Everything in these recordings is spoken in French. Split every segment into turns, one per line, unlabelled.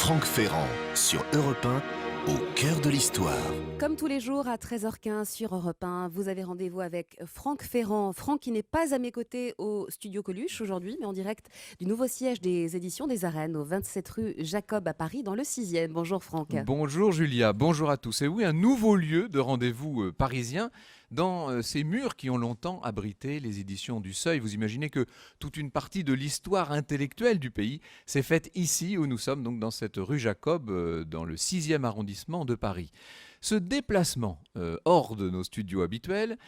Franck Ferrand sur Europe 1, au cœur de l'histoire.
Comme tous les jours à 13h15 sur Europe 1, vous avez rendez-vous avec Franck Ferrand. Franck qui n'est pas à mes côtés au studio Coluche aujourd'hui, mais en direct du nouveau siège des éditions des Arènes au 27 rue Jacob à Paris dans le 6e. Bonjour Franck.
Bonjour Julia, bonjour à tous. Et oui, un nouveau lieu de rendez-vous parisien dans ces murs qui ont longtemps abrité les éditions du Seuil. Vous imaginez que toute une partie de l'histoire intellectuelle du pays s'est faite ici où nous sommes, donc dans cette rue Jacob, dans le 6e arrondissement de Paris. Ce déplacement hors de nos studios habituels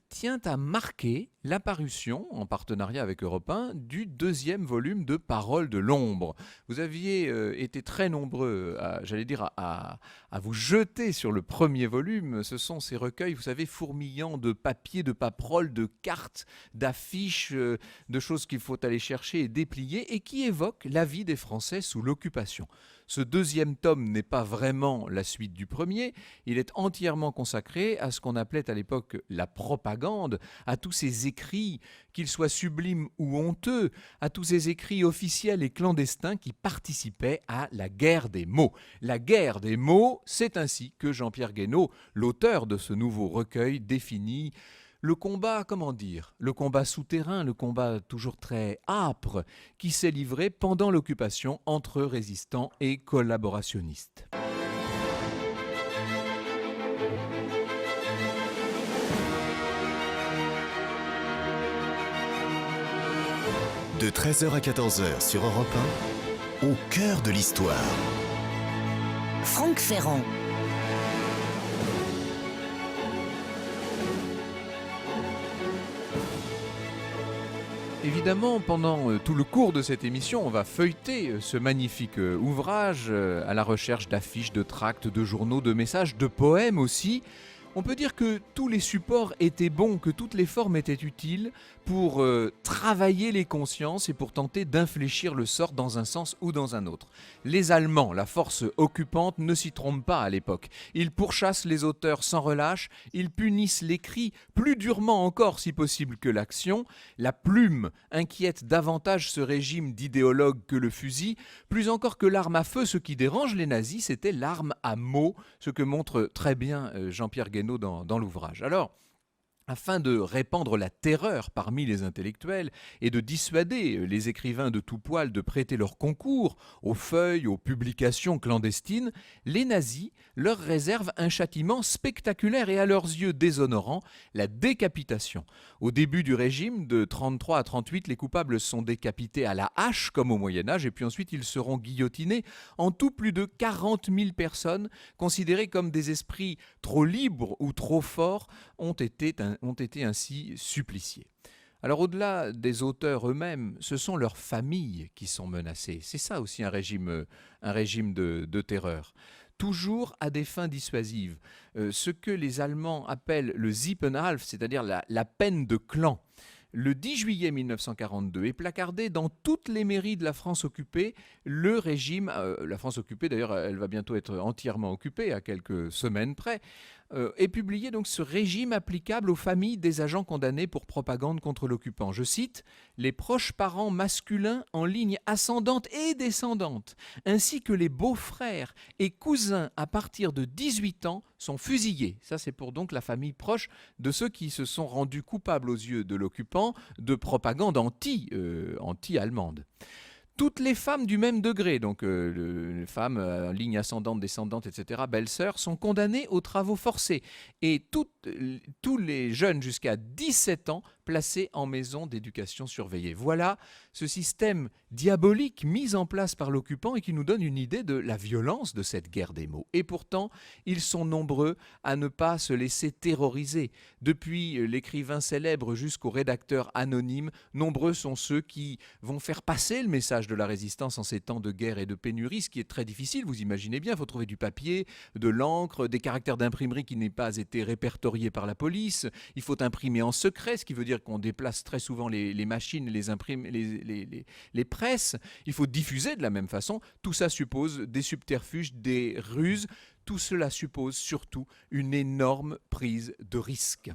tient à marquer l'apparition, en partenariat avec Europe 1, du 2e volume de Paroles de l'ombre. Vous aviez été très nombreux, à vous jeter sur le premier volume. Ce sont ces recueils, vous savez, fourmillants de papier, de paperoles, de cartes, d'affiches, de choses qu'il faut aller chercher et déplier, et qui évoquent la vie des Français sous l'occupation. Ce 2e tome n'est pas vraiment la suite du premier, il est entièrement consacré à ce qu'on appelait à l'époque la propagande, à tous ces écrits, qu'ils soient sublimes ou honteux, à tous ces écrits officiels et clandestins qui participaient à la guerre des mots. La guerre des mots, c'est ainsi que Jean-Pierre Guénot, l'auteur de ce nouveau recueil, définit le combat, le combat souterrain, le combat toujours très âpre qui s'est livré pendant l'occupation entre résistants et collaborationnistes.
De 13h à 14h sur Europe 1, au cœur de l'histoire.
Franck Ferrand.
Évidemment, pendant tout le cours de cette émission, on va feuilleter ce magnifique ouvrage à la recherche d'affiches, de tracts, de journaux, de messages, de poèmes aussi. On peut dire que tous les supports étaient bons, que toutes les formes étaient utiles pour travailler les consciences et pour tenter d'infléchir le sort dans un sens ou dans un autre. Les Allemands, la force occupante, ne s'y trompent pas à l'époque. Ils pourchassent les auteurs sans relâche, ils punissent l'écrit plus durement encore si possible que l'action. La plume inquiète davantage ce régime d'idéologues que le fusil. Plus encore que l'arme à feu, ce qui dérange les nazis, c'était l'arme à mots, ce que montre très bien Jean-Pierre Guénot dans l'ouvrage. Alors, afin de répandre la terreur parmi les intellectuels et de dissuader les écrivains de tout poil de prêter leur concours aux feuilles, aux publications clandestines, les nazis leur réservent un châtiment spectaculaire et à leurs yeux déshonorant, la décapitation. Au début du régime, de 33 à 38, les coupables sont décapités à la hache comme au Moyen-Âge et puis ensuite ils seront guillotinés. En tout, plus de 40 000 personnes, considérées comme des esprits trop libres ou trop forts, ont été ainsi suppliciés. Alors au-delà des auteurs eux-mêmes, ce sont leurs familles qui sont menacées. C'est ça aussi un régime de terreur. Toujours à des fins dissuasives. Ce que les Allemands appellent le Siebenhalb, c'est-à-dire la peine de clan. Le 10 juillet 1942 est placardé dans toutes les mairies de la France occupée le régime, la France occupée d'ailleurs elle va bientôt être entièrement occupée à quelques semaines près, est publié donc ce régime applicable aux familles des agents condamnés pour propagande contre l'occupant. Je cite, « Les proches parents masculins en ligne ascendante et descendante, ainsi que les beaux-frères et cousins à partir de 18 ans sont fusillés. » Ça c'est pour donc la famille proche de ceux qui se sont rendus coupables aux yeux de l'occupant de propagande anti-allemande. Toutes les femmes du même degré, donc les femmes en ligne ascendante, descendante, etc., belles-sœurs, sont condamnées aux travaux forcés. Et tous les jeunes jusqu'à 17 ans placés en maison d'éducation surveillée. Voilà ce système diabolique mis en place par l'occupant et qui nous donne une idée de la violence de cette guerre des mots. Et pourtant, ils sont nombreux à ne pas se laisser terroriser. Depuis l'écrivain célèbre jusqu'au rédacteur anonyme, nombreux sont ceux qui vont faire passer le message de la résistance en ces temps de guerre et de pénurie, ce qui est très difficile, vous imaginez bien, il faut trouver du papier, de l'encre, des caractères d'imprimerie qui n'aient pas été répertoriés par la police, il faut imprimer en secret, ce qui veut dire qu'on déplace très souvent les machines, les presses, il faut diffuser de la même façon, tout ça suppose des subterfuges, des ruses, tout cela suppose surtout une énorme prise de risque.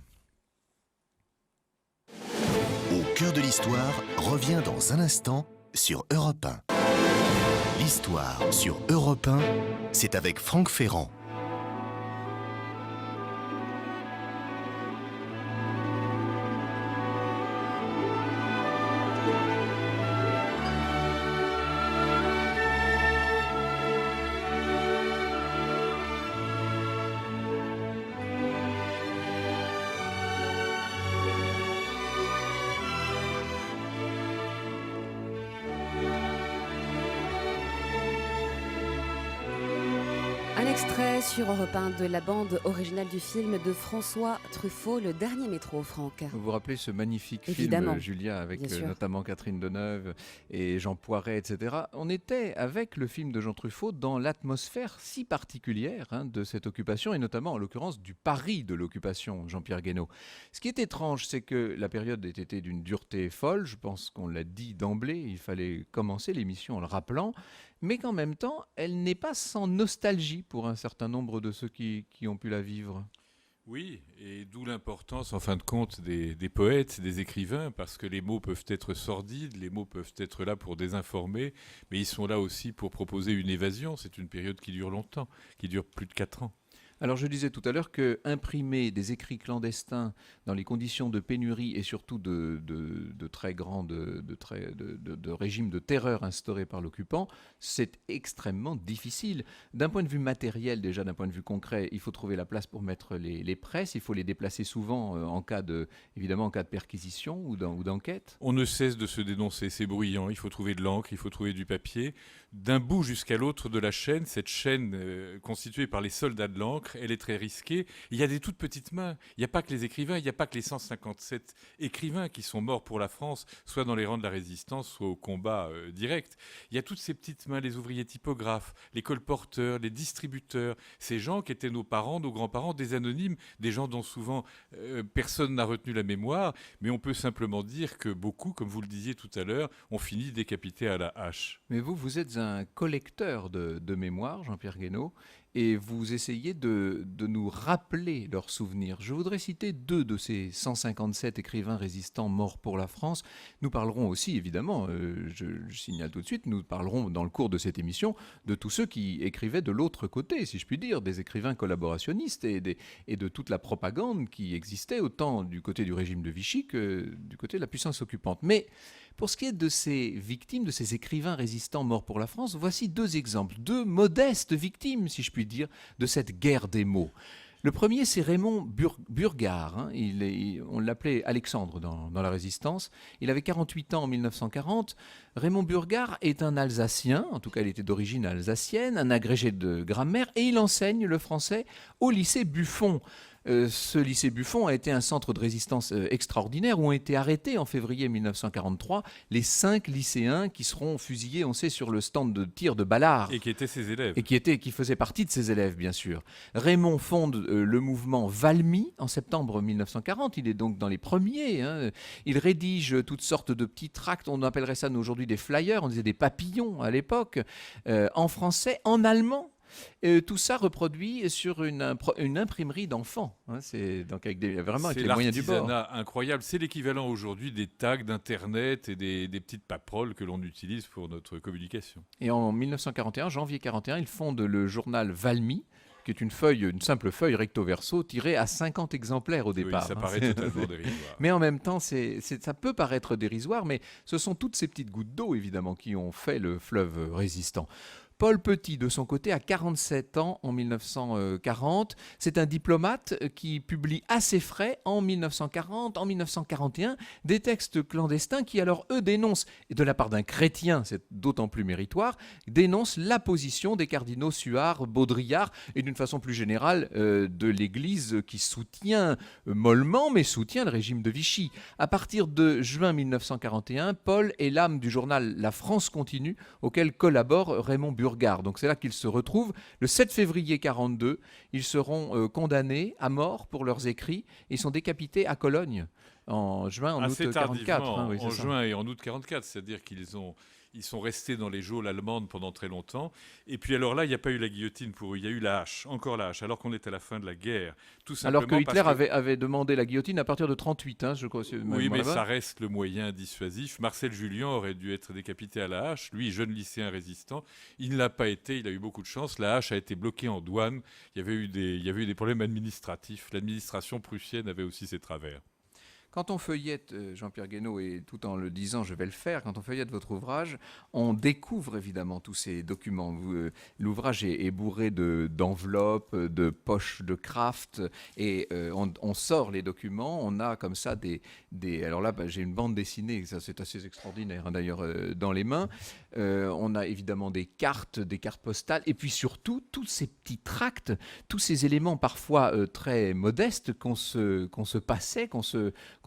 Au cœur de l'histoire revient dans un instant sur Europe 1. L'histoire sur Europe 1, c'est avec Franck Ferrand.
Un extrait sur Europe 1 de la bande originale du film de François Truffaut, Le Dernier Métro, Franck.
Vous vous rappelez ce magnifique
Évidemment.
film, Julia, avec
Bien sûr.
notamment Catherine Deneuve et Jean Poiret, etc. On était, avec le film de Jean Truffaut, dans l'atmosphère si particulière de cette occupation, et notamment, en l'occurrence, du Paris de l'occupation, Jean-Pierre Guénaud. Ce qui est étrange, c'est que la période ait été d'une dureté folle. Je pense qu'on l'a dit d'emblée, il fallait commencer l'émission en le rappelant, mais qu'en même temps, elle n'est pas sans nostalgie pour un certain nombre de ceux qui ont pu la vivre.
Oui, et d'où l'importance, en fin de compte, des poètes, des écrivains, parce que les mots peuvent être sordides, les mots peuvent être là pour désinformer, mais ils sont là aussi pour proposer une évasion. C'est une période qui dure longtemps, qui dure plus de 4 ans.
Alors je disais tout à l'heure que imprimer des écrits clandestins dans les conditions de pénurie et surtout de très grands de régimes de terreur instaurés par l'occupant, c'est extrêmement difficile. D'un point de vue matériel, déjà d'un point de vue concret, il faut trouver la place pour mettre les presses, il faut les déplacer souvent évidemment en cas de perquisition ou d'enquête.
On ne cesse de se dénoncer, c'est bruyant, il faut trouver de l'encre, il faut trouver du papier. D'un bout jusqu'à l'autre de la chaîne, cette chaîne constituée par les soldats de l'encre, elle est très risquée. Il y a des toutes petites mains. Il n'y a pas que les écrivains, il n'y a pas que les 157 écrivains qui sont morts pour la France, soit dans les rangs de la résistance, soit au combat direct. Il y a toutes ces petites mains, les ouvriers typographes, les colporteurs, les distributeurs, ces gens qui étaient nos parents, nos grands-parents, des anonymes, des gens dont souvent personne n'a retenu la mémoire, mais on peut simplement dire que beaucoup, comme vous le disiez tout à l'heure, ont fini décapités à la hache.
Mais vous êtes un collecteur de mémoire, Jean-Pierre Guénaud, et vous essayez de nous rappeler leurs souvenirs. Je voudrais citer 2 de ces 157 écrivains résistants morts pour la France. Nous parlerons aussi, évidemment, je signale tout de suite, nous parlerons dans le cours de cette émission de tous ceux qui écrivaient de l'autre côté, si je puis dire, des écrivains collaborationnistes et de toute la propagande qui existait, autant du côté du régime de Vichy que du côté de la puissance occupante. Mais pour ce qui est de ces victimes, de ces écrivains résistants morts pour la France, voici 2 exemples, 2 modestes victimes, si je puis dire, de cette guerre des mots. Le premier, c'est Raymond Burgard. On l'appelait Alexandre dans la Résistance. Il avait 48 ans en 1940. Raymond Burgard est un Alsacien, en tout cas il était d'origine alsacienne, un agrégé de grammaire, et il enseigne le français au lycée Buffon. Ce lycée Buffon a été un centre de résistance extraordinaire où ont été arrêtés en février 1943 les 5 lycéens qui seront fusillés, on sait, sur le stand de tir de Ballard.
Et qui étaient ses élèves.
Et qui faisaient partie de ses élèves, bien sûr. Raymond fonde le mouvement Valmy en septembre 1940. Il est donc dans les premiers. Il rédige toutes sortes de petits tracts. On appellerait ça aujourd'hui des flyers. On disait des papillons à l'époque. En français, en allemand. Tout ça reproduit sur une imprimerie d'enfants. C'est donc avec les moyens du bord.
C'est l'artisanat incroyable. C'est l'équivalent aujourd'hui des tags d'Internet et des petites paperoles que l'on utilise pour notre communication.
Et en 1941, janvier 1941, il fonde le journal Valmy, qui est une simple feuille recto-verso tirée à 50 exemplaires au départ.
Oui, ça paraît totalement dérisoire.
Mais en même temps, ça peut paraître dérisoire, mais ce sont toutes ces petites gouttes d'eau, évidemment, qui ont fait le fleuve résistant. Paul Petit, de son côté, a 47 ans en 1940. C'est un diplomate qui publie à ses frais en 1940, en 1941, des textes clandestins qui, alors, eux, dénoncent, et de la part d'un chrétien, c'est d'autant plus méritoire, dénoncent la position des cardinaux Suard, Baudrillard, et d'une façon plus générale, de l'Église qui soutient mollement, mais soutient le régime de Vichy. À partir de juin 1941, Paul est l'âme du journal La France continue, auquel collabore Raymond Burgard. Donc c'est là qu'ils se retrouvent. Le 7 février 1942, ils seront condamnés à mort pour leurs écrits. Ils sont décapités à Cologne en juin, en août 1944.
En juin et en août 1944, c'est-à-dire qu'ils ont Ils sont restés dans les geôles allemandes pendant très longtemps. Et puis alors là, il n'y a pas eu la guillotine pour eux, il y a eu la hache, encore la hache, alors qu'on est à la fin de la guerre. Tout simplement
Alors que Hitler
parce que-
avait demandé la guillotine à partir de 1938, je crois.
Oui, mais ça reste le moyen dissuasif. Marcel Julien aurait dû être décapité à la hache. Lui, jeune lycéen résistant, il ne l'a pas été. Il a eu beaucoup de chance. La hache a été bloquée en douane. Il y avait eu des problèmes administratifs. L'administration prussienne avait aussi ses travers.
Quand on feuillette, Jean-Pierre Guénaud, et tout en le disant, je vais le faire, quand on feuillette votre ouvrage, on découvre évidemment tous ces documents. L'ouvrage est bourré d'enveloppes, de poches de craft, et on sort les documents. On a comme ça alors là, j'ai une bande dessinée, ça c'est assez extraordinaire, d'ailleurs, dans les mains. On a évidemment des cartes postales, et puis surtout, tous ces petits tracts, tous ces éléments parfois très modestes qu'on se passait, qu'on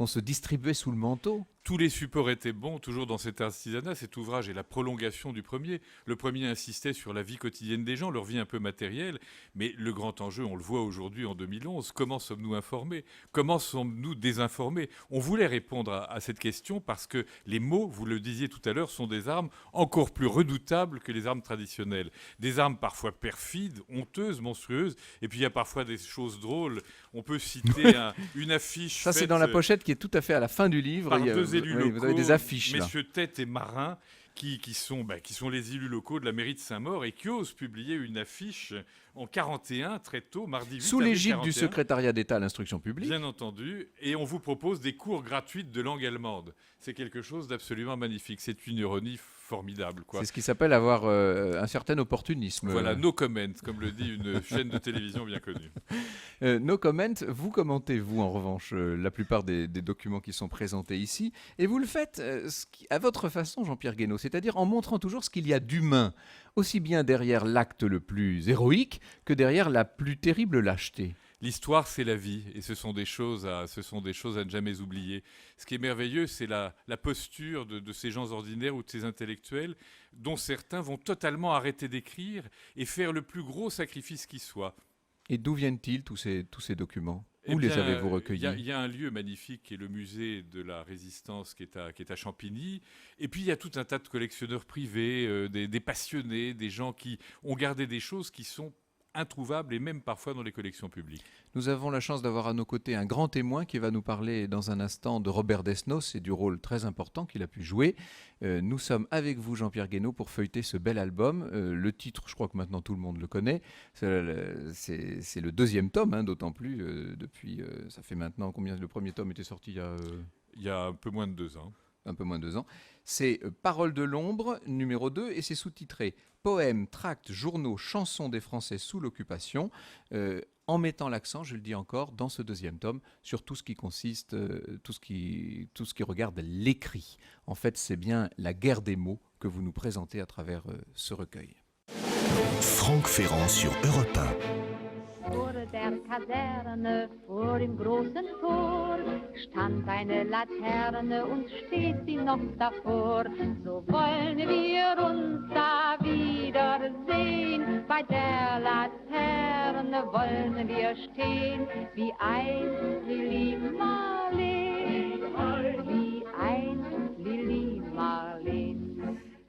se distribuait sous le manteau.
Tous les supports étaient bons, toujours dans cet artisanat. Cet ouvrage est la prolongation du premier. Le premier insistait sur la vie quotidienne des gens, leur vie un peu matérielle. Mais le grand enjeu, on le voit aujourd'hui en 2011, comment sommes-nous informés? Comment sommes-nous désinformés? On voulait répondre à cette question parce que les mots, vous le disiez tout à l'heure, sont des armes encore plus redoutables que les armes traditionnelles. Des armes parfois perfides, honteuses, monstrueuses. Et puis il y a parfois des choses drôles. On peut citer une affiche.
Ça, c'est dans la pochette qui est tout à fait à la fin du livre.
Par deux élus locaux,
vous avez des affiches là.
messieurs Tête et Marin, qui sont les élus locaux de la mairie de Saint-Maur et qui osent publier une affiche en 41, très tôt, mardi 8
Sous
avril
l'égide
41,
du secrétariat d'État à l'instruction publique.
bien entendu, et on vous propose des cours gratuites de langue allemande. C'est quelque chose d'absolument magnifique. C'est une ironie formidable, quoi.
C'est ce qui s'appelle avoir un certain opportunisme.
Voilà, no comment, comme le dit une chaîne de télévision bien connue.
No comment, vous commentez, vous, en revanche, la plupart des documents qui sont présentés ici, et vous le faites à votre façon, Jean-Pierre Guénaud, c'est-à-dire en montrant toujours ce qu'il y a d'humain, aussi bien derrière l'acte le plus héroïque que derrière la plus terrible lâcheté.
L'histoire, c'est la vie, et ce sont des choses à ne jamais oublier. Ce qui est merveilleux, c'est la posture de ces gens ordinaires ou de ces intellectuels, dont certains vont totalement arrêter d'écrire et faire le plus gros sacrifice qui soit.
Et d'où viennent-ils tous ces documents?
Eh
Où les
bien,
avez-vous recueillis?
Il y a un lieu magnifique qui est le musée de la Résistance qui est à Champigny. Et puis il y a tout un tas de collectionneurs privés, des passionnés, des gens qui ont gardé des choses qui sont introuvables et même parfois dans les collections publiques.
Nous avons la chance d'avoir à nos côtés un grand témoin qui va nous parler dans un instant de Robert Desnos et du rôle très important qu'il a pu jouer. Nous sommes avec vous, Jean-Pierre Guénaud, pour feuilleter ce bel album. Le titre, je crois que maintenant tout le monde le connaît. C'est le deuxième tome, d'autant plus depuis. Ça fait maintenant combien? Le premier tome était sorti
Il y a un peu moins de 2 ans.
Un peu moins de 2 ans. C'est Paroles de l'ombre, numéro 2, et c'est sous-titré Poèmes, tracts, journaux, chansons des Français sous l'occupation, en mettant l'accent, je le dis encore, dans ce deuxième tome, sur tout ce qui consiste, tout ce qui regarde l'écrit. En fait, c'est bien la guerre des mots que vous nous présentez à travers ce recueil.
Franck Ferrand sur Europe 1.
Vor der Kaserne, vor dem großen Tor, stand eine Laterne und steht sie noch davor. So wollen wir uns da wiedersehen, bei der Laterne wollen wir stehen, wie einst Lili Marleen, wie einst Lili Marleen.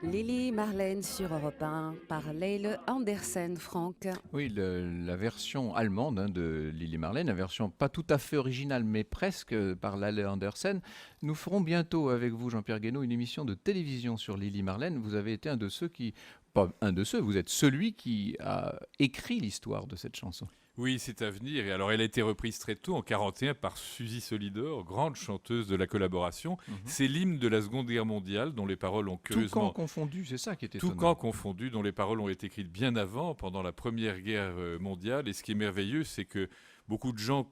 Lili Marleen sur Europe 1 par Leile Andersen, Franck.
Oui, la version allemande de Lili Marleen, la version pas tout à fait originale, mais presque par Leile Andersen. Nous ferons bientôt avec vous, Jean-Pierre Guénaud, une émission de télévision sur Lili Marleen. Vous avez été vous êtes celui qui a écrit l'histoire de cette chanson.
Oui, c'est à venir. Et alors, elle a été reprise très tôt, en 1941, par Suzy Solidor, grande chanteuse de la collaboration. C'est l'hymne de la Seconde Guerre mondiale, dont les paroles ont curieusement...
Tout camp confondu, c'est ça qui était étonnant.
Tout camp confondu, dont les paroles ont été écrites bien avant, pendant la Première Guerre mondiale. Et ce qui est merveilleux, c'est que beaucoup de gens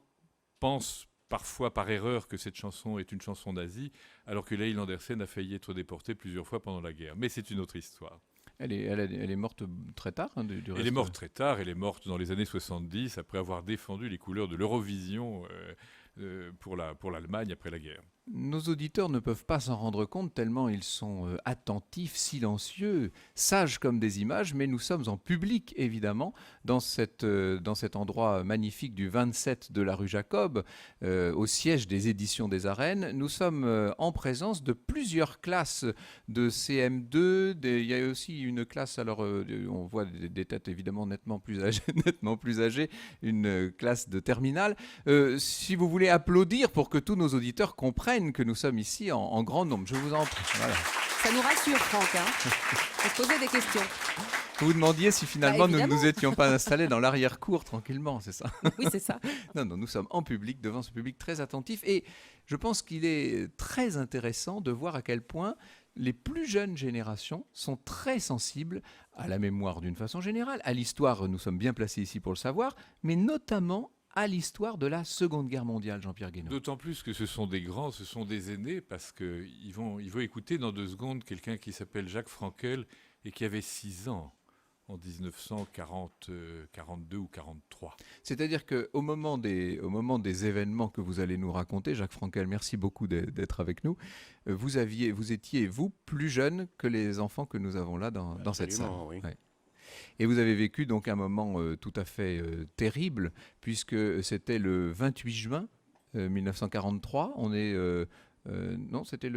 pensent parfois par erreur que cette chanson est une chanson nazie, alors que Leile Andersen a failli être déportée plusieurs fois pendant la guerre. Mais c'est une autre histoire.
Elle est morte très tard, du reste.
Elle est morte très tard, elle est morte dans les années 70, après avoir défendu les couleurs de l'Eurovision pour l'Allemagne après la guerre.
Nos auditeurs ne peuvent pas s'en rendre compte tellement ils sont attentifs, silencieux, sages comme des images, mais nous sommes en public évidemment dans cet endroit magnifique du 27 de la rue Jacob, au siège des éditions des Arènes. Nous sommes en présence de plusieurs classes de CM2, il y a aussi une classe, alors on voit des têtes évidemment nettement plus âgées, une classe de terminale. Si vous voulez applaudir pour que tous nos auditeurs comprennent que nous sommes ici en grand nombre. Je vous en prie. Voilà.
Ça nous rassure, Franck. Faut se poser des questions.
Vous vous demandiez si finalement nous ne
évidemment.
nous étions pas installés dans l'arrière-cour tranquillement, c'est ça?
Oui, c'est ça.
Non, nous sommes en public, devant ce public très attentif. Et je pense qu'il est très intéressant de voir à quel point les plus jeunes générations sont très sensibles à la mémoire d'une façon générale. À l'histoire, nous sommes bien placés ici pour le savoir, mais notamment à l'histoire de la Seconde Guerre mondiale, Jean-Pierre Guénot.
D'autant plus que ce sont des grands, ce sont des aînés, parce qu'ils vont écouter dans 2 secondes quelqu'un qui s'appelle Jacques Frankel et qui avait 6 ans en 1942 ou 43.
C'est-à-dire qu'au moment des événements que vous allez nous raconter, Jacques Frankel, merci beaucoup d'être avec nous, vous étiez, plus jeune que les enfants que nous avons là dans cette salle.
Oui.
Ouais. Et vous avez vécu donc un moment tout à fait terrible, puisque c'était le 28 juin 1943. On est... non, c'était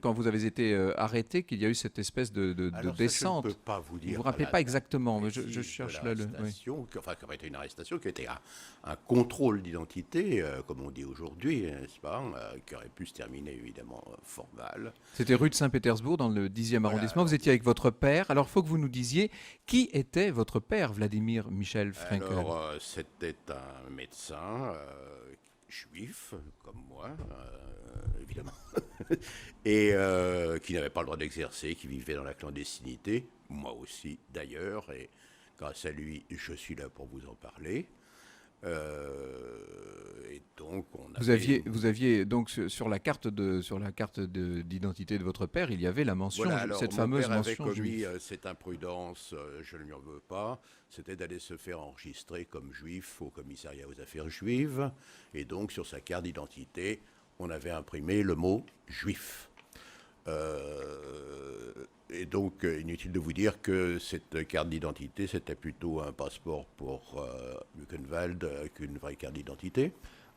quand vous avez été arrêté, qu'il y a eu cette espèce de descente.
Je ne peux pas vous dire.
Vous ne vous rappelez pas exactement, mais je cherche là le... Oui.
Qui aurait été une arrestation, qui était un contrôle d'identité, comme on dit aujourd'hui, n'est-ce pas, qui aurait pu se terminer évidemment fort mal.
C'était rue de Saint-Pétersbourg, dans le 10e
Voilà,
arrondissement. Vous étiez avec votre père. Alors, il faut que vous nous disiez qui était votre père, Vladimir Michel Frankel.
Alors, c'était un médecin juif, comme moi, évidemment, et qui n'avait pas le droit d'exercer, qui vivait dans la clandestinité, moi aussi d'ailleurs, et grâce à lui, je suis là pour vous en parler. Et donc,
vous aviez donc sur la carte d'identité de votre père, il y avait la mention,
voilà, alors,
cette
mon
fameuse
père
mention
avait commis
juive.
cette imprudence, je ne lui en veux pas, c'était d'aller se faire enregistrer comme juif au commissariat aux affaires juives, et donc sur sa carte d'identité, on avait imprimé le mot juif. Et donc, inutile de vous dire que cette carte d'identité, c'était plutôt un passeport pour Buchenwald qu'une vraie carte d'identité.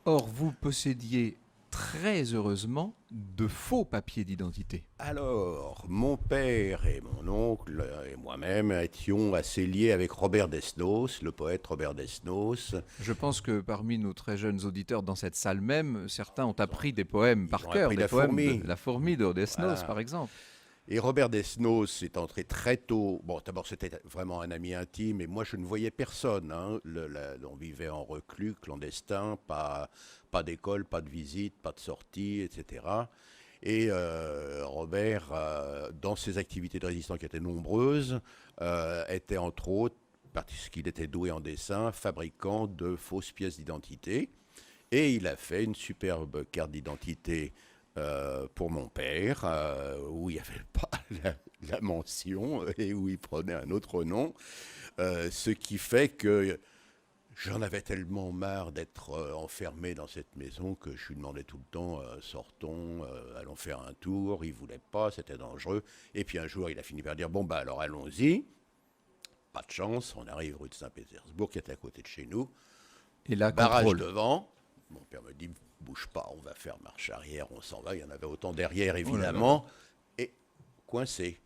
Or, vous possédiez très heureusement de faux papiers d'identité.
Alors, mon père et mon oncle et moi-même étions assez liés avec Robert Desnos, le poète Robert Desnos.
Je pense que parmi nos très jeunes auditeurs dans cette salle même, certains ont appris des poèmes par cœur, des poèmes de La Fourmi de Desnos,
Voilà.
par exemple.
Et Robert Desnos est entré très tôt. Bon, d'abord, c'était vraiment un ami intime, et moi, je ne voyais personne. Hein. On vivait en reclus, clandestin, pas d'école, pas de visite, pas de sortie, etc. Et Robert, dans ses activités de résistance qui étaient nombreuses, était entre autres, parce qu'il était doué en dessin, fabricant de fausses pièces d'identité. Et il a fait une superbe carte d'identité pour mon père, où il n'y avait pas la mention et où il prenait un autre nom, ce qui fait que j'en avais tellement marre d'être enfermé dans cette maison que je lui demandais tout le temps, sortons, allons faire un tour. Il ne voulait pas, c'était dangereux. Et puis un jour, il a fini par dire, bon, bah alors allons-y. Pas de chance, on arrive rue de Saint-Pétersbourg, qui était à côté de chez nous.
Et là,
Barrage
contrôle.
devant. Mon père me dit, bouge pas, on va faire marche arrière, on s'en va. Il y en avait autant derrière, évidemment. Et coincé.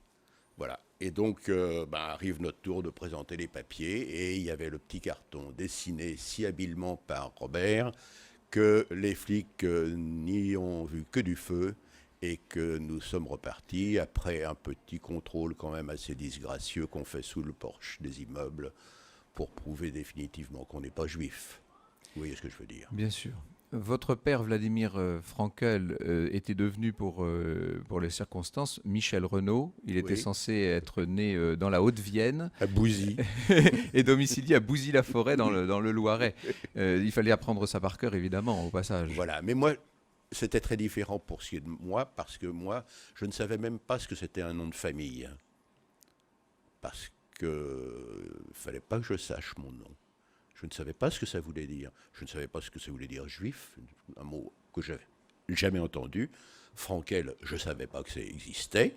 Voilà. Et donc, arrive notre tour de présenter les papiers. Et il y avait le petit carton dessiné si habilement par Robert que les flics n'y ont vu que du feu. Et que nous sommes repartis après un petit contrôle quand même assez disgracieux qu'on fait sous le porche des immeubles pour prouver définitivement qu'on n'est pas juif. Vous voyez ce que je veux dire?
Bien sûr. Votre père, Vladimir Frankel, était devenu, pour les circonstances, Michel Renaud. Il était censé être né dans la Haute-Vienne.
À Bouzy.
Et domicilié à Bouzy-la-Forêt, dans le Loiret. Il fallait apprendre ça par cœur, évidemment, au passage.
Voilà. Mais moi, c'était très différent pour ce qui est de moi, parce que moi, je ne savais même pas ce que c'était un nom de famille. Parce que fallait pas que je sache mon nom. Je ne savais pas ce que ça voulait dire. Je ne savais pas ce que ça voulait dire juif, un mot que j'avais jamais entendu. Frankel, je ne savais pas que ça existait.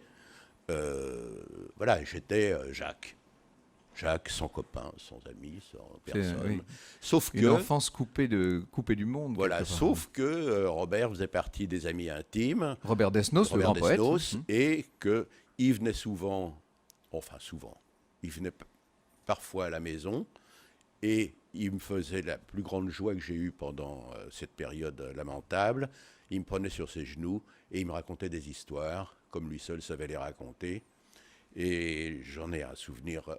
Voilà, j'étais Jacques. Jacques, sans copains, sans amis, sans personne.
Oui.
Sauf
Une
que,
enfance coupée du monde.
voilà,
quelque part.
sauf que Robert faisait partie des amis intimes.
Robert Desnos, le
Robert
grand poète.
Desnos, et qu'il venait souvent, il venait parfois à la maison, et il me faisait la plus grande joie que j'ai eue pendant cette période lamentable. Il me prenait sur ses genoux et il me racontait des histoires, comme lui seul savait les raconter. Et j'en ai un souvenir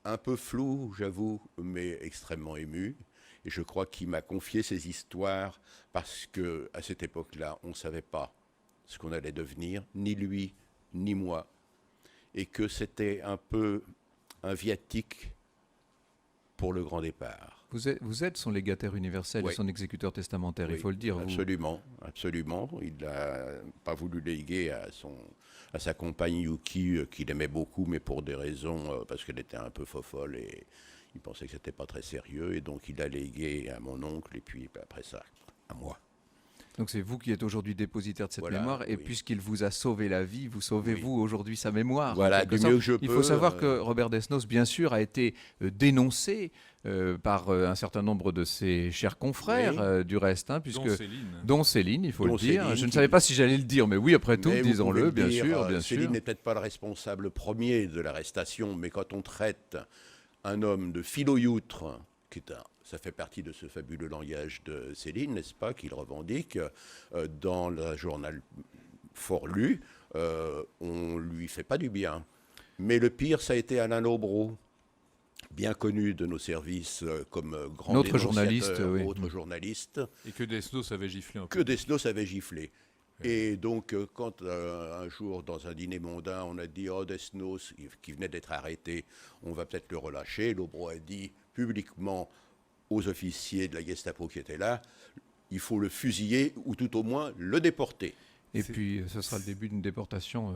un peu flou, j'avoue, mais extrêmement ému. Et je crois qu'il m'a confié ces histoires parce qu'à cette époque-là, on ne savait pas ce qu'on allait devenir, ni lui, ni moi. Et que c'était un peu un viatique pour le grand départ.
Vous êtes son légataire universel
Oui.
et son exécuteur testamentaire, il
Oui,
faut le dire.
Absolument, absolument. Il n'a pas voulu léguer à sa compagne Yuki, qu'il aimait beaucoup, mais pour des raisons, parce qu'elle était un peu fofolle et il pensait que c'était pas très sérieux. Et donc il a légué à mon oncle et puis après ça, à moi.
Donc c'est vous qui êtes aujourd'hui dépositaire de cette
Voilà,
mémoire, et
oui.
puisqu'il vous a sauvé la vie, vous sauvez
Oui.
vous aujourd'hui sa mémoire. en
Voilà,
quelque
du
sorte.
mieux que je
Il
peux.
faut savoir que Robert Desnos, bien sûr, a été dénoncé par un certain nombre de ses chers confrères,
Oui.
du reste, hein, puisque
Céline.
dont Céline, il faut
Dont
le dire.
Céline,
Je ne
qui-
savais pas si j'allais le dire, mais oui, après tout,
Mais vous
disons-le,
pouvez
bien
le dire,
sûr, bien
Céline
sûr.
n'est peut-être pas le responsable premier de l'arrestation, mais quand on traite un homme de philo-youtre, ça fait partie de ce fabuleux langage de Céline, n'est-ce pas, qu'il revendique dans le journal fort lu, on lui fait pas du bien. Mais le pire, ça a été Alain Lobreau, bien connu de nos services comme grand
Notre journaliste,
dénonciateur,
oui.
autre journaliste,
Et que Desnos avait giflé un
que
peu.
Desnos avait giflé. Et donc, quand un jour, dans un dîner mondain, on a dit « Oh, Desnos, qui venait d'être arrêté, on va peut-être le relâcher », Lobreau a dit publiquement aux officiers de la Gestapo qui étaient là « Il faut le fusiller ou tout au moins le déporter ».
Et puis, ce sera le début d'une déportation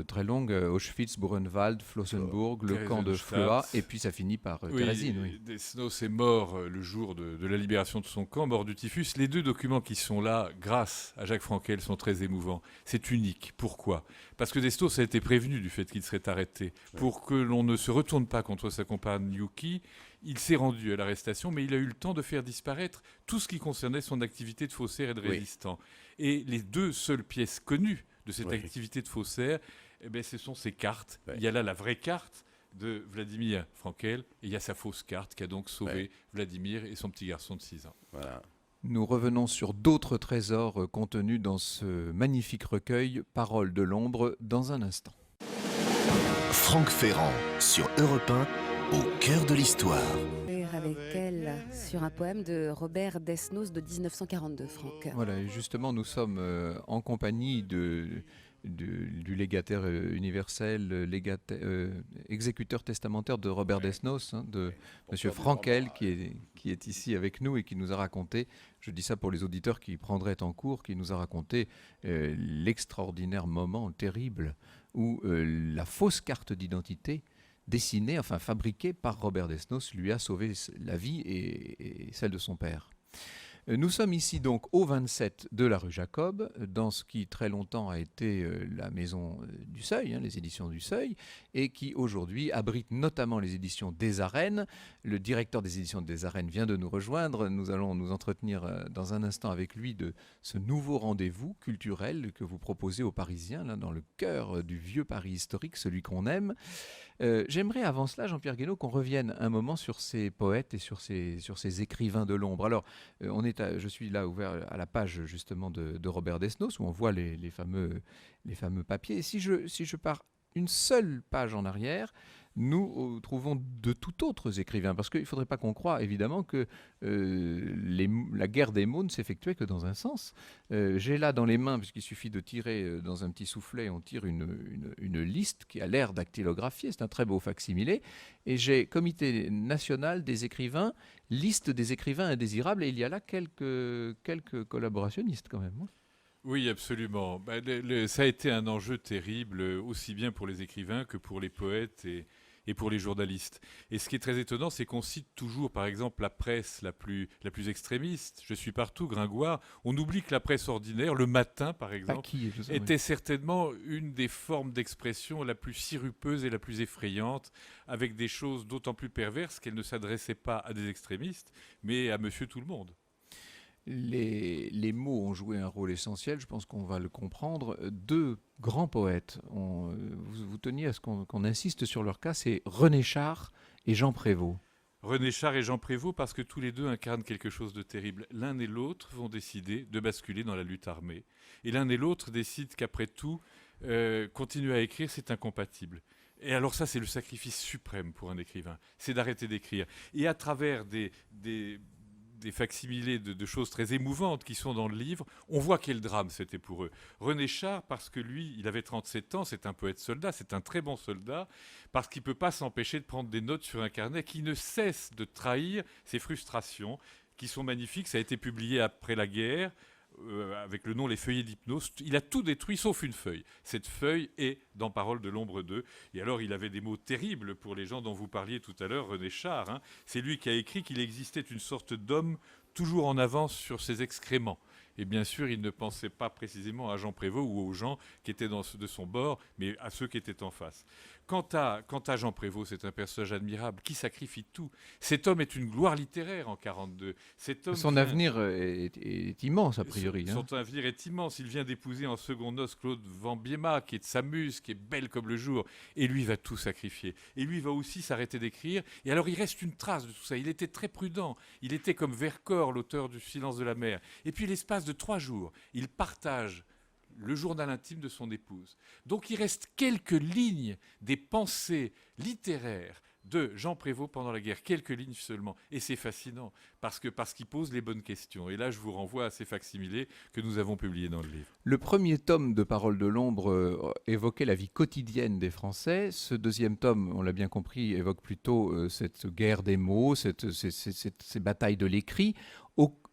très longue, Auschwitz, Buchenwald, Flossenburg, le camp de Floa, et puis ça finit par Terezin. Oui.
Desnos est mort le jour de la libération de son camp, mort du typhus. Les deux documents qui sont là, grâce à Jacques Frankel, sont très émouvants. C'est unique. Pourquoi ? Parce que Desnos a été prévenu du fait qu'il serait arrêté. Pour que l'on ne se retourne pas contre sa compagne Yuki, il s'est rendu à l'arrestation, mais il a eu le temps de faire disparaître tout ce qui concernait son activité de faussaire et de
Oui.
résistant. Et les deux seules pièces connues de cette
Oui.
activité de faussaire, eh ben, ce sont ces cartes.
Ouais.
Il y a là la vraie carte de Vladimir Frankel, et il y a sa fausse carte qui a donc sauvé
Ouais.
Vladimir et son petit garçon de 6 ans.
Voilà.
Nous revenons sur d'autres trésors contenus dans ce magnifique recueil Paroles de l'ombre dans un instant.
Franck Ferrand sur Europe 1, au cœur de l'histoire.
Avec elle sur un poème de Robert Desnos de 1942, Franck.
Voilà, et justement, nous sommes en compagnie du légataire universel, exécuteur testamentaire de Robert Desnos, hein, de M. Frankel, qui est ici avec nous et qui nous a raconté, je dis ça pour les auditeurs qui prendraient en cours, qui nous a raconté l'extraordinaire moment terrible où la fausse carte d'identité dessinée, enfin fabriquée par Robert Desnos, lui a sauvé la vie et celle de son père. Nous sommes ici donc au 27 de la rue Jacob, dans ce qui très longtemps a été la maison du Seuil, hein, les éditions du Seuil, et qui aujourd'hui abrite notamment les éditions des Arènes. Le directeur des éditions des Arènes vient de nous rejoindre. Nous allons nous entretenir dans un instant avec lui de ce nouveau rendez-vous culturel que vous proposez aux Parisiens, là, dans le cœur du vieux Paris historique, celui qu'on aime. J'aimerais avant cela, Jean-Pierre Guénaud, qu'on revienne un moment sur ces poètes et sur ces écrivains de l'ombre. Alors, je suis là ouvert à la page justement de Robert Desnos, où on voit les fameux papiers. Et si je pars une seule page en arrière, nous trouvons de tout autres écrivains, parce qu'il ne faudrait pas qu'on croie évidemment que la guerre des mots ne s'effectuait que dans un sens. J'ai là dans les mains, puisqu'il suffit de tirer dans un petit soufflet, on tire une liste qui a l'air dactylographiée, c'est un très beau facsimilé, et j'ai Comité national des écrivains, liste des écrivains indésirables, et il y a là quelques collaborationnistes quand même.
Oui, absolument. Ça a été un enjeu terrible, aussi bien pour les écrivains que pour les poètes et et pour les journalistes. Et ce qui est très étonnant, c'est qu'on cite toujours, par exemple, la presse la plus extrémiste. Je suis partout, Gringoire. On oublie que la presse ordinaire, le matin, par exemple, était certainement une des formes d'expression la plus sirupeuse et la plus effrayante, avec des choses d'autant plus perverses qu'elle ne s'adressait pas à des extrémistes, mais à monsieur tout le monde.
Les mots ont joué un rôle essentiel, je pense qu'on va le comprendre. Deux grands poètes, vous teniez à ce qu'on insiste sur leur cas, c'est René Char et Jean Prévost.
René Char et Jean Prévost, parce que tous les deux incarnent quelque chose de terrible. L'un et l'autre vont décider de basculer dans la lutte armée. Et l'un et l'autre décident qu'après tout, continuer à écrire, c'est incompatible. Et alors ça, c'est le sacrifice suprême pour un écrivain, c'est d'arrêter d'écrire. Et à travers des facsimilés de choses très émouvantes qui sont dans le livre, on voit quel drame c'était pour eux. René Char, parce que lui, il avait 37 ans, c'est un poète soldat, c'est un très bon soldat, parce qu'il ne peut pas s'empêcher de prendre des notes sur un carnet qui ne cesse de trahir ses frustrations, qui sont magnifiques. Ça a été publié après la guerre, avec le nom Les Feuillets d'Hypnose. Il a tout détruit sauf une feuille. Cette feuille est dans Paroles de l'ombre 2. Et alors il avait des mots terribles pour les gens dont vous parliez tout à l'heure, René Char. Hein. C'est lui qui a écrit qu'il existait une sorte d'homme toujours en avance sur ses excréments. Et bien sûr, il ne pensait pas précisément à Jean Prévost ou aux gens qui étaient de son bord, mais à ceux qui étaient en face. Quant à Jean Prévost, c'est un personnage admirable qui sacrifie tout. Cet homme est une gloire littéraire en 1942.
Son avenir est immense, a priori.
Son avenir est immense. Il vient d'épouser en seconde noces Claude Van Biema, qui est de sa muse, qui est belle comme le jour. Et lui va tout sacrifier. Et lui va aussi s'arrêter d'écrire. Et alors, il reste une trace de tout ça. Il était très prudent. Il était comme Vercors, l'auteur du Silence de la mer. Et puis, l'espace de 3 jours, il partage le journal intime de son épouse. Donc il reste quelques lignes des pensées littéraires de Jean Prévost pendant la guerre, quelques lignes seulement. Et c'est fascinant, parce qu'il pose les bonnes questions. Et là, je vous renvoie à ces facsimilés que nous avons publiés dans le livre.
Le premier tome de Paroles de l'ombre évoquait la vie quotidienne des Français. Ce deuxième tome, on l'a bien compris, évoque plutôt cette guerre des mots, ces batailles de l'écrit.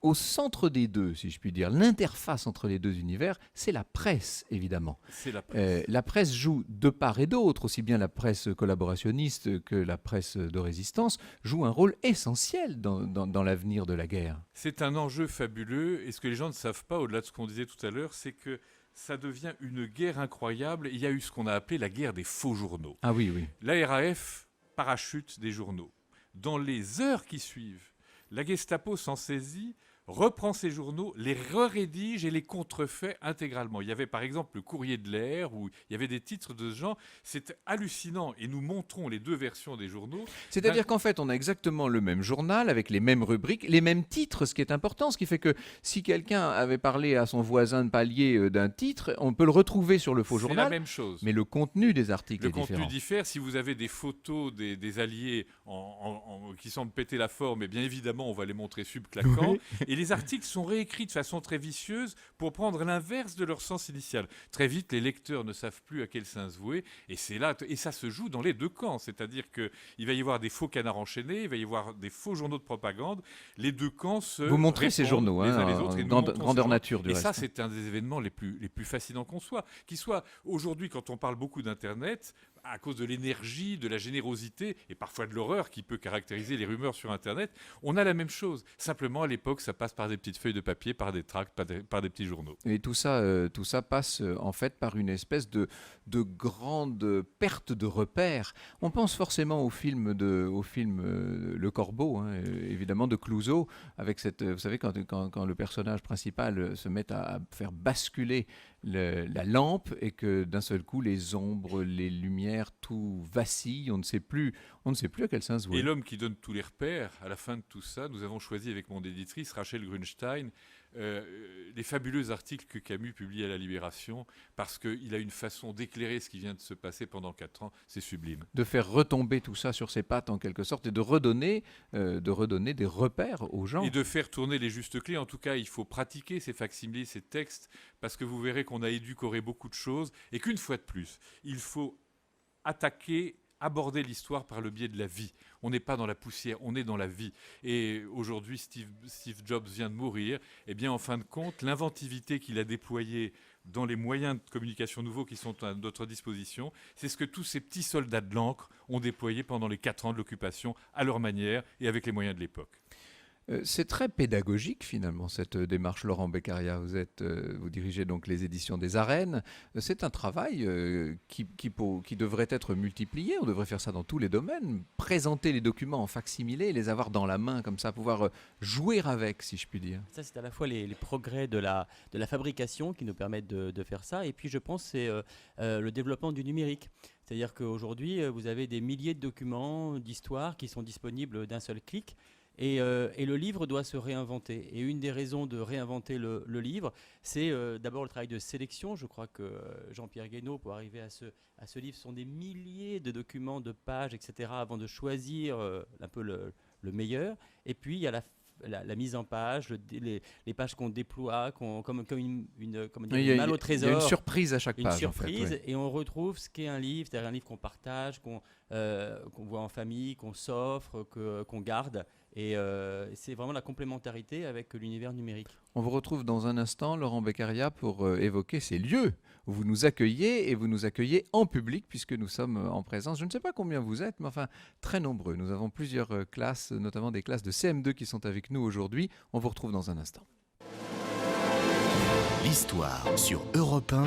Au centre des deux, si je puis dire, l'interface entre les deux univers, c'est la presse, évidemment.
C'est la presse.
La presse joue de part et d'autre, aussi bien la presse collaborationniste que la presse de résistance, joue un rôle essentiel dans l'avenir de la guerre.
C'est un enjeu fabuleux, et ce que les gens ne savent pas, au-delà de ce qu'on disait tout à l'heure, c'est que ça devient une guerre incroyable. Il y a eu ce qu'on a appelé la guerre des faux journaux.
Ah oui, oui.
La RAF parachute des journaux. Dans les heures qui suivent, la Gestapo s'en saisit, reprend ces journaux, les rédige et les contrefait intégralement. Il y avait par exemple le Courrier de l'Air, où il y avait des titres de ce genre. C'est hallucinant, et nous montrons les deux versions des journaux.
C'est-à-dire qu'en fait, on a exactement le même journal, avec les mêmes rubriques, les mêmes titres, ce qui est important, ce qui fait que si quelqu'un avait parlé à son voisin de palier d'un titre, on peut le retrouver sur le faux journal.
C'est la même chose.
Mais le contenu des articles est différent.
Le contenu diffère. Si vous avez des photos des alliés qui semblent péter la forme, et bien évidemment, on va les montrer subclaquants. Oui. Et les articles sont réécrits de façon très vicieuse pour prendre l'inverse de leur sens initial. Très vite, les lecteurs ne savent plus à quel sens vouer, et c'est là, et ça se joue dans les deux camps. C'est-à-dire qu'il va y avoir des faux canards enchaînés, il va y avoir des faux journaux de propagande. Les deux camps se
Vous montrez ces journaux,
les uns les autres,
grandeur nature du
reste. Et ça,
reste.
c'est un des événements les plus fascinants qu'on soit. Qui soit aujourd'hui, quand on parle beaucoup d'Internet, à cause de l'énergie, de la générosité et parfois de l'horreur qui peut caractériser les rumeurs sur Internet, on a la même chose. Simplement, à l'époque, ça passe par des petites feuilles de papier, par des tracts, par des petits journaux.
Et tout ça passe en fait par une espèce de grande perte de repères. On pense forcément au film Le Corbeau, hein, évidemment de Clouzot, avec cette, vous savez, quand le personnage principal se met à faire basculer la lampe et que d'un seul coup les ombres, les lumières, tout vacille, on ne sait plus à quel sens vouer.
Et l'homme qui donne tous les repères, à la fin de tout ça, nous avons choisi avec mon éditrice Rachel Grunstein les fabuleux articles que Camus publie à la Libération, parce qu'il a une façon d'éclairer ce qui vient de se passer pendant 4 ans, c'est sublime.
De faire retomber tout ça sur ses pattes en quelque sorte et de redonner des repères aux gens.
Et de faire tourner les justes clés. En tout cas, il faut pratiquer ces facsimilés, ces textes, parce que vous verrez qu'on a édulcoré beaucoup de choses et qu'une fois de plus, il faut aborder l'histoire par le biais de la vie. On n'est pas dans la poussière, on est dans la vie. Et aujourd'hui, Steve Jobs vient de mourir. Eh bien, en fin de compte, l'inventivité qu'il a déployée dans les moyens de communication nouveaux qui sont à notre disposition. C'est ce que tous ces petits soldats de l'encre ont déployé pendant les 4 ans de l'occupation, à leur manière et avec les moyens de l'époque.
C'est très pédagogique finalement cette démarche, Laurent Beccaria. Vous dirigez donc les éditions des Arènes. C'est un travail qui devrait être multiplié. On devrait faire ça dans tous les domaines. Présenter les documents en facsimilé, les avoir dans la main comme ça, pouvoir jouer avec, si je puis dire.
Ça, c'est à la fois les progrès de la fabrication qui nous permettent de faire ça. Et puis, je pense que c'est le développement du numérique. C'est-à-dire qu'aujourd'hui, vous avez des milliers de documents d'histoire qui sont disponibles d'un seul clic. Et le livre doit se réinventer. Et une des raisons de réinventer le livre, c'est d'abord le travail de sélection. Je crois que Jean-Pierre Guénaud, pour arriver à ce livre, sont des milliers de documents, de pages, etc., avant de choisir un peu le meilleur. Et puis, il y a la mise en page, les pages qu'on déploie, comme une malle au trésor.
Il y a une surprise à chaque page.
Une surprise,
en fait, ouais.
et on retrouve ce qu'est un livre, c'est-à-dire un livre qu'on partage, qu'on voit en famille, qu'on s'offre, qu'on garde. Et c'est vraiment la complémentarité avec l'univers numérique.
On vous retrouve dans un instant, Laurent Beccaria, pour évoquer ces lieux où vous nous accueillez, et vous nous accueillez en public puisque nous sommes en présence. Je ne sais pas combien vous êtes, mais enfin très nombreux. Nous avons plusieurs classes, notamment des classes de CM2 qui sont avec nous aujourd'hui. On vous retrouve dans un instant.
L'histoire sur Europe 1,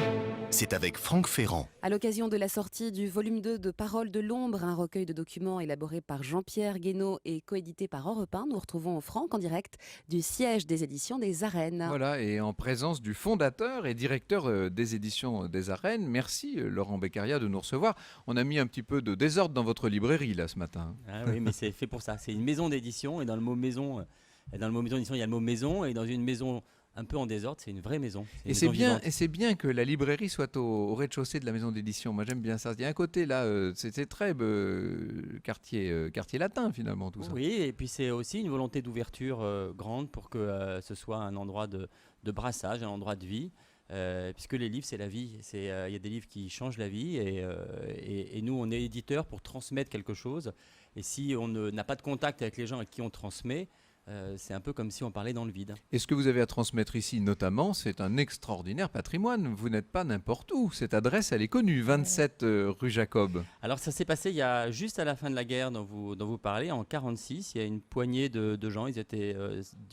c'est avec Franck Ferrand.
À l'occasion de la sortie du volume 2 de Paroles de l'ombre, un recueil de documents élaboré par Jean-Pierre Guénaud et coédité par Europe 1, nous retrouvons Franck en direct du siège des éditions des Arènes.
Voilà, et en présence du fondateur et directeur des éditions des Arènes. Merci Laurent Beccaria de nous recevoir. On a mis un petit peu de désordre dans votre librairie là ce matin.
Ah oui, mais c'est fait pour ça. C'est une maison d'édition, et dans le mot maison, d'édition, il y a le mot maison, et dans une maison un peu en désordre, c'est une vraie maison.
Et c'est bien que la librairie soit au rez-de-chaussée de la maison d'édition. Moi, j'aime bien ça. Il y a un côté là, c'est très quartier latin finalement tout ça.
Oui, et puis c'est aussi une volonté d'ouverture grande pour que ce soit un endroit de brassage, un endroit de vie. Puisque les livres, c'est la vie. Il y a des livres qui changent la vie, et nous, on est éditeur pour transmettre quelque chose. Et si on n'a pas de contact avec les gens à qui on transmet, c'est un peu comme si on parlait dans le vide.
Et ce que vous avez à transmettre ici, notamment, c'est un extraordinaire patrimoine. Vous n'êtes pas n'importe où. Cette adresse, elle est connue, 27 rue Jacob.
Alors, ça s'est passé juste à la fin de la guerre dont vous parlez, en 1946. Il y a une poignée de gens, ils étaient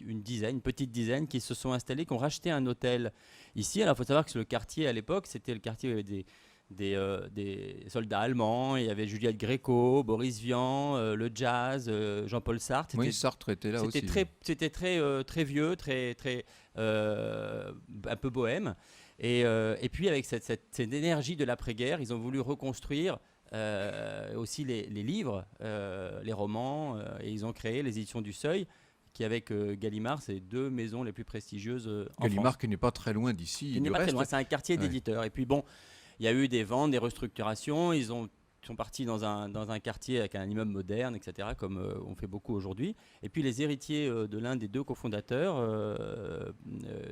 une petite dizaine, qui se sont installés, qui ont racheté un hôtel ici. Alors, il faut savoir que le quartier, à l'époque, c'était le quartier où il y avait des soldats allemands, il y avait Juliette Gréco, Boris Vian, le jazz, Jean-Paul Sartre.
Oui, Sartre était là aussi.
C'était très vieux, un peu bohème. Et puis avec cette énergie de l'après-guerre, ils ont voulu reconstruire aussi les livres, les romans, et ils ont créé les éditions du Seuil, qui avec Gallimard, c'est 2 maisons les plus prestigieuses en France.
Gallimard qui n'est pas très loin d'ici.
Il n'est pas très loin, c'est un quartier d'éditeurs. Et puis bon, il y a eu des ventes, des restructurations. Ils sont partis dans un quartier avec un immeuble moderne, etc., comme on fait beaucoup aujourd'hui. Et puis les héritiers de l'un des 2 cofondateurs,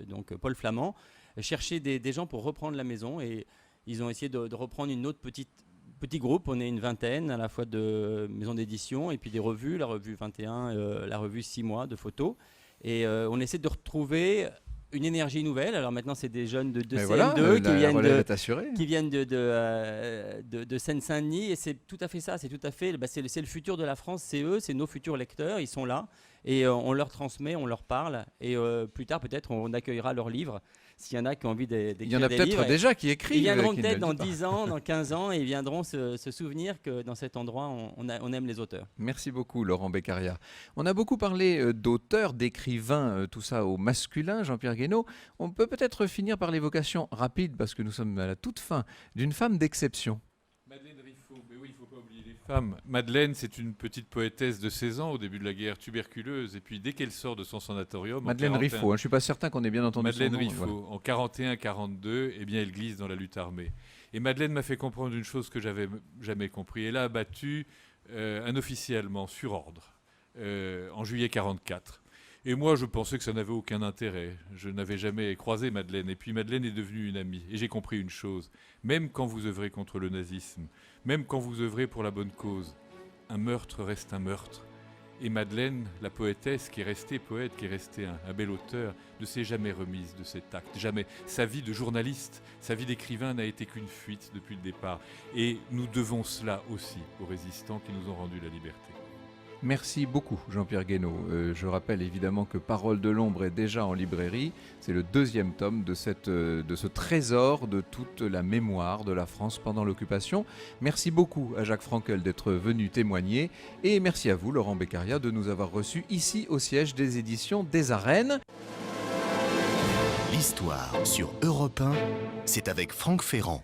donc Paul Flamand, cherchaient des gens pour reprendre la maison. Et ils ont essayé de reprendre une autre petit groupe. On est une vingtaine à la fois de maisons d'édition et puis des revues, la revue 21, la revue 6 mois de photos. Et on essaie de retrouver une énergie nouvelle. Alors maintenant, c'est des jeunes de CM2 qui viennent de Seine-Saint-Denis, et c'est tout à fait ça. C'est le futur de la France. C'est eux, c'est nos futurs lecteurs. Ils sont là, et on leur transmet, on leur parle, et plus tard peut-être on accueillera leurs livres. S'il y en a qui ont envie d'écrire des livres.
Il y en a peut-être déjà qui écrivent.
Ils viendront peut-être dans 10 ans, dans 15 ans, et ils viendront se souvenir que dans cet endroit, on aime les auteurs.
Merci beaucoup, Laurent Beccaria. On a beaucoup parlé d'auteurs, d'écrivains, tout ça au masculin, Jean-Pierre Guénaud. On peut peut-être finir par l'évocation rapide, parce que nous sommes à la toute fin, d'une femme d'exception.
Madeleine Riffaut, mais oui, il ne faut pas oublier les femmes. Madeleine, c'est une petite poétesse de 16 ans au début de la guerre, tuberculeuse, et puis dès qu'elle sort de son sanatorium...
Madeleine Riffaut, je ne suis pas certain qu'on ait bien entendu
Madeleine
son nom.
Riffaut, en 41-42, eh bien, elle glisse dans la lutte armée. Et Madeleine m'a fait comprendre une chose que j'avais jamais compris. Elle a abattu un officier allemand sur ordre en juillet 44. Et moi, je pensais que ça n'avait aucun intérêt. Je n'avais jamais croisé Madeleine. Et puis Madeleine est devenue une amie. Et j'ai compris une chose. Même quand vous œuvrez contre le nazisme, même quand vous œuvrez pour la bonne cause, un meurtre reste un meurtre. Et Madeleine, la poétesse qui est restée poète, qui est restée un bel auteur, ne s'est jamais remise de cet acte. Jamais. Sa vie de journaliste, sa vie d'écrivain n'a été qu'une fuite depuis le départ. Et nous devons cela aussi aux résistants qui nous ont rendu la liberté.
Merci beaucoup Jean-Pierre Guénaud. Je rappelle évidemment que Parole de l'ombre est déjà en librairie. C'est le 2e tome de ce trésor de toute la mémoire de la France pendant l'occupation. Merci beaucoup à Jacques Frankel d'être venu témoigner. Et merci à vous Laurent Beccaria de nous avoir reçus ici au siège des éditions des Arènes.
L'histoire sur Europe 1, c'est avec Franck Ferrand.